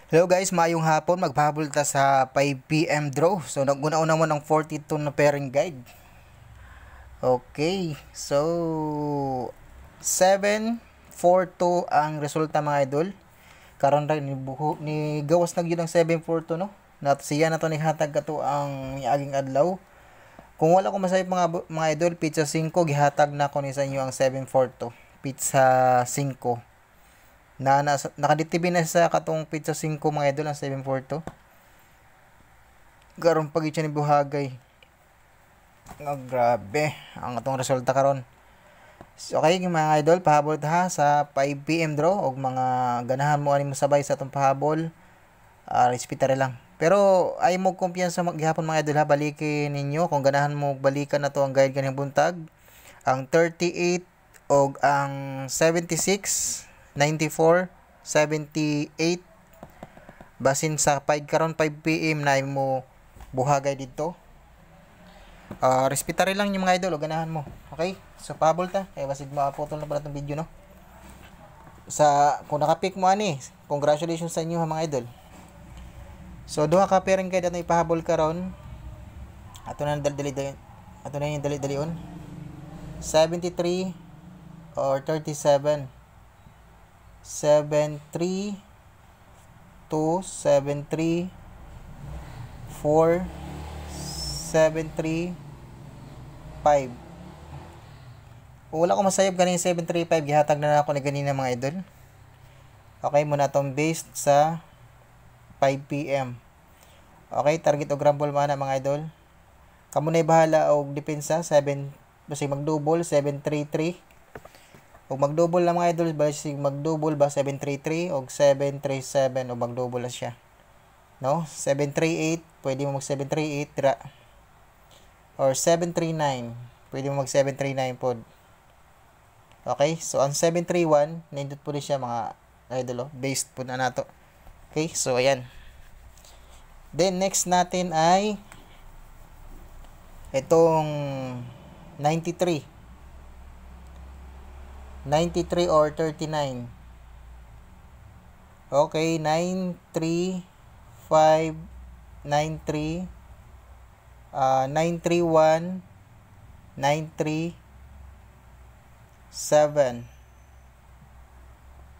Hello guys, maayong hapon. Magpahabol ta sa 5 PM draw. So naguna-una mo ng 42 na pairing guide. Okay. So 742 ang resulta mga idol. Karon ra ni gawas na gyud ang 742 no. Siya na to ni hatag kato ang miaging adlaw. Kung wala ko masayop mga idol, pizza 5 gihatag na ko ni sa inyo ang 742. Pizza 5. Nakaditibin na sa katong pizza 5 mga idol ang 742. Garon pag ni buhagay. Grabe ang atong resulta karon. So, okay mga idol, pahabol ta sa 5 PM draw og mga ganahan mo ani mo sabay sa atong pahabol. Respetare lang. Pero ay mo kumpiyansa maghapon mga idol ha, balikin ninyo kung ganahan mo balikan na to ang guide kaning buntag. Ang 38 og ang 76 94, 78 basin sa 5 karon 5 PM na mo buhagay dito. Respetare lang yung mga idol o ganahan mo. Okay? So pahabol ta kay basig maputol na pala tong video no. Sa kung naka-pick mo ani, congratulations sa inyo ha mga idol. So duha ka pairing guide na ipahabol karon. Ato na yung dali-dalion. 73 or 37. 7-3 2 7-3 4 7-3 5. Wala ko masayop ganin 7-3-5 gihatag na ako ni ganina mga idol. Okay muna tong based sa 5 PM. Okay, target og rumble mana mga idol. Kamo na bahala og depensa 7 basi mag-double 7-3-3. Og mag-double lang mga idol, basi mag-double ba 733 og 737 o mag-double na siya. No? 738, pwede mo mag 738 dira. Or 739, pwede mo mag 739 pod. Okay? So ang 731, nindot po siya mga idol, based po na nato. Okay? So ayan. Then next natin ay itong 93 or 39. Okay, 935 93 931 937.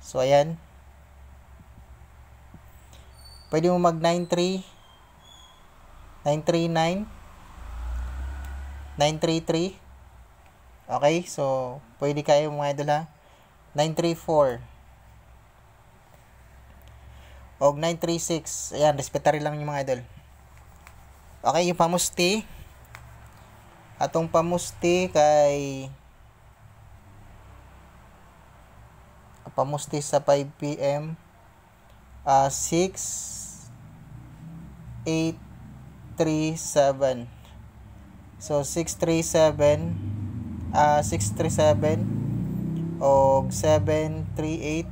So ayan. Pwede mo mag 93 939 933. Okay, so pwede kayo mga idol ha. 934 og 936. Ayan, respetary lang yung mga idol. Okay, yung pamusti. Atong pamusti kay pamusti sa 5 PM 6 8 3 7. So 637 637 og 738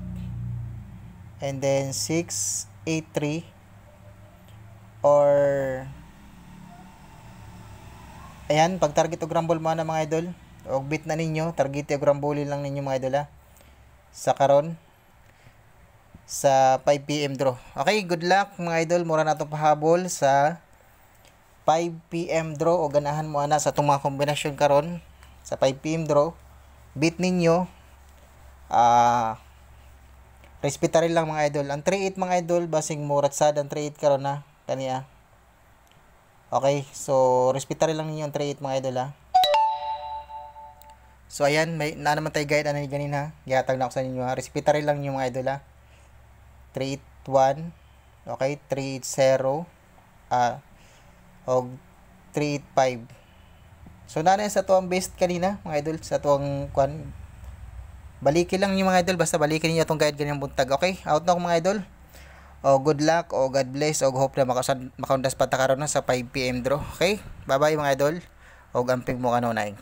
and then 683 or ayan, pag target og rumble mo na mga idol og bit na ninyo, target og rumble lang ninyo mga idol ha, sa karon sa 5 PM draw. Okay, good luck mga idol, mura na to pahabol sa 5 PM draw o ganahan mo ana sa itong mga kombinasyon karon sa 5 PM draw. Beat ninyo. Respetary lang mga idol. Ang 3-8 mga idol, basing mo ratsad ang 3-8 karon na kaniya. Okay, so respetary lang ninyo ang 3-8 mga idol ha. So ayan, may na naman tayo guide ani ganina. Gihatag na ako sa inyo ha. Respetary lang ninyo mga idol ha. 381. Okay, 380 og 385. So nanay sa tuwang based kanina mga idol sa tuwang kwan. Balikin lang niyo mga idol, basta balikin niyo itong guide ganyan buntag. Okay, out na ako mga idol. O good luck o God bless o hope na makaundas pa ta karon sa 5 PM draw. Okay, bye bye mga idol. O amping mo kanunay.